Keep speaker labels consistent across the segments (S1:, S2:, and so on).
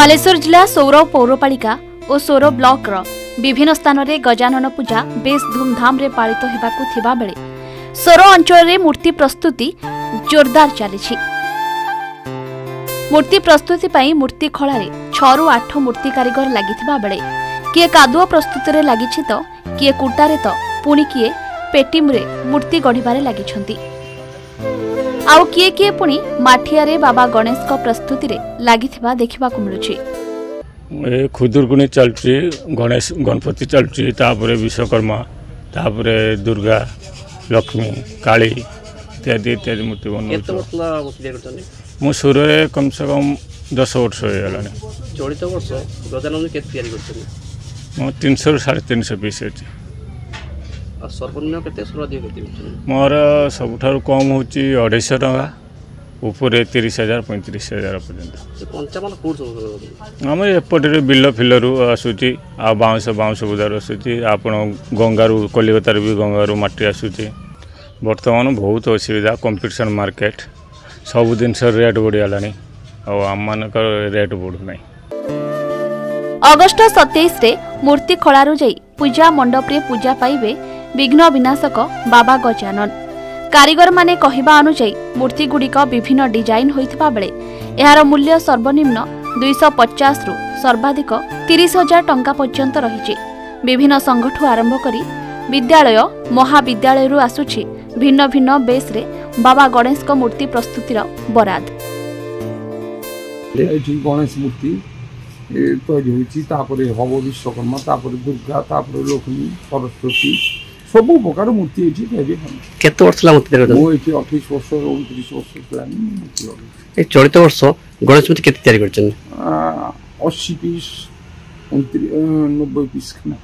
S1: बालेश्वर जिला सौर पौरपालिका और सौर ब्लॉक रो विभिन्न स्थान में गजानन पूजा बेस धूमधाम रे पालित हेबाकु थिबा बेले सौर अंचल रे मूर्ति प्रस्तुति जोरदार चली। मूर्ति प्रस्तुति पाई मूर्ति खला रे 6 रु 8 मूर्ति कारीगर लागिथिबा बेले किए कादुआ प्रस्तुति रे लागिछि तो किए कुटारे तो पुणी किए पेटिम रे मूर्ति गढ़िबारे लागिछंती आउ किए किए पुणी माठिया रे बाबा गणेश को प्रस्तुति रे लागिथिबा देखिबा को मिलुछि।
S2: ए खुदुरकुनी चलछि, गणेश गणपति चलछि, तापरे विश्वकर्मा, तापरे दुर्गा, लक्ष्मी, काली इत्यादि इत्यादि मूर्ति बनउछि। मु सुरे कम से कम 10 वर्ष हो गलानी।
S3: चलित वर्ष गजानन केत तयारी करछनी?
S2: मो 300 350 पीस अछि।
S3: आ सर्वनिम्न केते सर्वाधिक केते?
S2: मोर सबठार कम होछि 250 टका, ऊपर 30,000 35,000 पर्यंत।
S3: पंचामन कोड
S2: हम एपटे बिल फिलरू आसुची आ बाउंस बुदार आसुची आपण गंगारू कलिकतार भी गंगारू माटी आसुची। वर्तमान बहुत असुविधा कंपटीशन मार्केट सब दिन रेट बढ़ियालानी आम रेट बढ़ू ना।
S1: अगस्ट 27 रे मूर्ति खलारू जाई पूजा मंडप रे पूजा पाइबे विघ्न विनाशक बाबा गजानन। कारीगर माने कहिबा अनुसार मूर्ति गुड़िक विभिन्न डिजाइन होइथिबा बेले एहार मूल्य सर्वनिम्न 250 रु सर्वाधिक 30,000 टंका पर्यंत रहिछि। विभिन्न संगठन आरंभ करी विद्यालय महाविद्यालय रु आसुछि भिन्न भिन्न बेस रे बाबा गणेश को मूर्ति प्रस्तुतिर बराद।
S4: गणेश मूर्ति तैयारी होइछि, तापरे हव विश्वकर्मा, तापरे दुर्गा, तापरे लक्ष्मी, सरस्वती सब प्रकार मूर्ति एठी तैयारी होछि।
S3: केते वर्ष ला मूर्ति तैयारी?
S4: मो एठी 28 वर्ष 29 वर्ष प्लान मूर्ति लगे।
S3: ए चलित वर्ष गणेश मूर्ति केते तैयारी करछन?
S4: 80 पीस 90 पीस खना।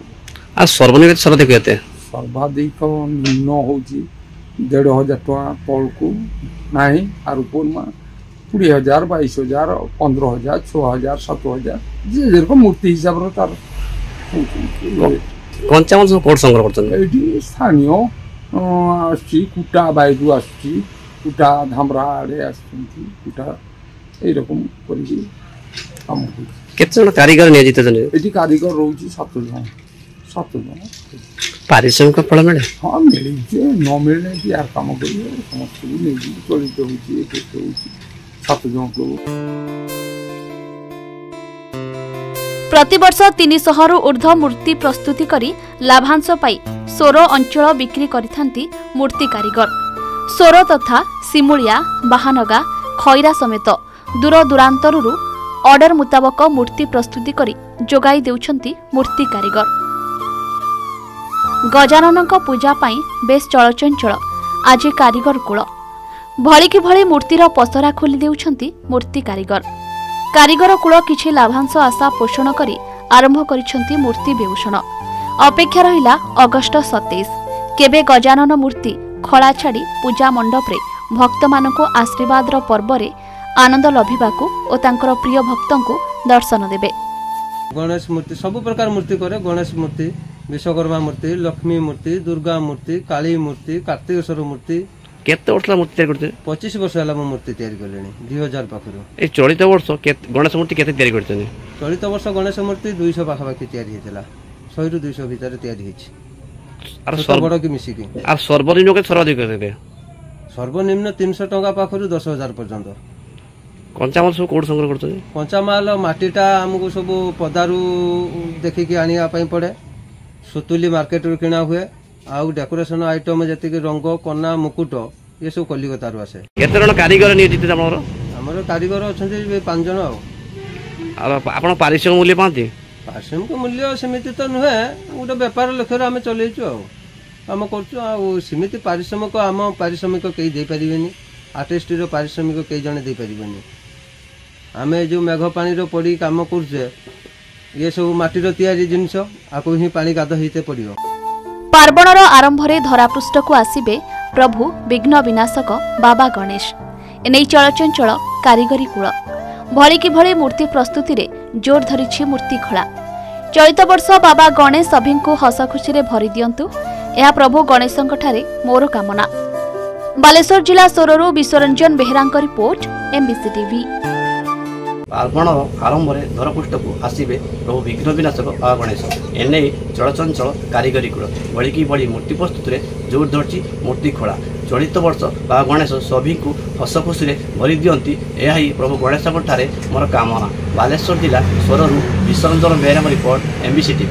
S3: आ सर्वनिम्न सर्वाधिक केते?
S4: सर्वाधिक निम्न होछि 1,500 टका तळकु नाही आर ऊपर मा 20,000 22,000 15,000 6,000 7,000 जे जेरकम मूर्ति हिसाब रो तार
S3: पंचामन सब कोड संग्रह करछन।
S4: एठी स्थानीय आछि कुटा बायदु आछि, कुटा धामरा आड़े आछंती, कुटा ए रकम करी काम होय।
S3: केते जण कारीगर नियोजित जन?
S4: एठी कारीगर रहउछि 7 जण।
S3: पारिश्रमिक फल मिले? हाँ
S4: मिले, न मिलने की यार काम करिए समस्त नहीं चलित होछि। 7 जण लोग
S1: प्रतिवर्ष 300 रु ऊर्ध्व मूर्ति प्रस्तुति करी लाभांश पाई सोर अंचल बिक्री करिथांती मूर्ति कारीगर। सोर तथा सिमुलिया बाहानगा खैरा समेत दूर दूरांतरु ऑर्डर मुताबक मूर्ति प्रस्तुति करी जोगाई देउछंती मूर्ति कारीगर। गजानन पूजा पाई बेस चलचंचल आज कारीगर कूल भली कि भली मूर्तिर पसरा खोली देउछंती मूर्ति कारीगर। कारीगर कूल किछि लाभांश आशा पोषण करी आरंभ करिछंती मूर्ति बेउषण। अपेक्षा रहिला अगस्ट 27 केबे गजानन मूर्ति खला छाड़ी पूजा मंडप रे भक्त मानकु आशीर्वाद रो पर्व रे आनंद लभिबाकू ओ तांकर प्रिय भक्तंकु दर्शन देबे।
S5: गणेश मूर्ति सब प्रकार मूर्ति करे। गणेश मूर्ति, विश्वकर्मा मूर्ति, लक्ष्मी मूर्ति, दुर्गा मूर्ति, काली मूर्ति, कार्तिकेश्वर मूर्ति।
S3: केते वर्ष मूर्ति तैयारी करते?
S5: 25 वर्ष हला मूर्ति तैयारी करलेनी 2000 पाखरु।
S3: ए चलित वर्ष गणेश मूर्ति केते तैयारी करते?
S5: चलित वर्ष गणेश मूर्ति 200 पाखापाखि तैयारी हेतला। 100 रु 200 भीतर तैयारी हेछि। आर सब बड़ कि मिसी कि
S3: आर सर्वनिम्न के सर्वाधिक केते?
S5: सर्वनिम्न 300 टका पाखरु 10,000 पर्यंत।
S3: कंचामाल सब कोड संग्रह करते?
S5: कंचामाल माटीटा हमको सब पदारू देखि कि आनिया पई पड़े। सुतुली मार्केट रो किना हुए। आउ डेकोरेशन आइटम जति कि रंग कन्ना मुकुट ये सब कलिकता रो आसे।
S3: केते जण कारीगर नियोजित हमर?
S5: हमर कारीगर अछंती 5 जण।
S3: आपण पारिश्रमिक मूल्य पांती?
S5: पारिश्रमिक मूल्य समिति तो नुहे, गोटे व्यापार लक्ष्य आम चलैछु आम करछु। आ समिति पारिश्रमिक आम पारिश्रमिक कई दे परिबेनी, आर्टिस्ट रो पारिश्रमिक कई जण दे परिबेनी। आमे जो मेघ पानी रो पड़ी काम करछे ये सब माटी रो तयारी जिंस आको ही पानी गाद हिते पड़ियो।
S1: पार्वणर आरंभ रे धरापृष्ठ को आसीबे प्रभु विघ्न विनाशक बाबा गणेश। एनै चलचंचल कारीगरी कूल भली कि भली मूर्ति प्रस्तुति रे जोर धरिछि मूर्ति खला। चलित वर्ष बाबा गणेश सभी को हस खुशी रे भरी दियंतु यह प्रभु गणेशंक ठारे मोर कामना। बालेश्वर जिला सोररू विश्वरंजन बेहेरांक रिपोर्ट, MBC TV।
S3: ପାର୍ବଣ ଆରମ୍ଭରେ ଧରପୃଷ୍ଠକୁ ଆସିବେ ପ୍ରଭୁ ବିଘ୍ନ ବିନାଶକ ବା ଗଣେଶ। ଏନେଇ ଚଳଚଞ୍ଚଳ କାରିଗରୀ କୂଳ ବଳିକି ବଳି ମୂର୍ତ୍ତି ପ୍ରସ୍ତୁତିରେ ଜୋର ଧରିଛି ମୂର୍ତ୍ତି ଖୋଳା। ଚଳିତ ବର୍ଷ ବା ଗଣେଶ ସଭିଙ୍କୁ ହସ ଖୁସିରେ ଭରି ଦିଅନ୍ତି, ଏହା ହିଁ ପ୍ରଭୁ ଗଣେଶଙ୍କ ଠାରେ ମୋର କାମନା। ବାଲେଶ୍ୱର ଜିଲ୍ଲା ସ୍ୱରରୁ ବିଶ୍ୱରଞ୍ଜନ ବେହେରାଙ୍କ ରିପୋର୍ଟ, MBC TV।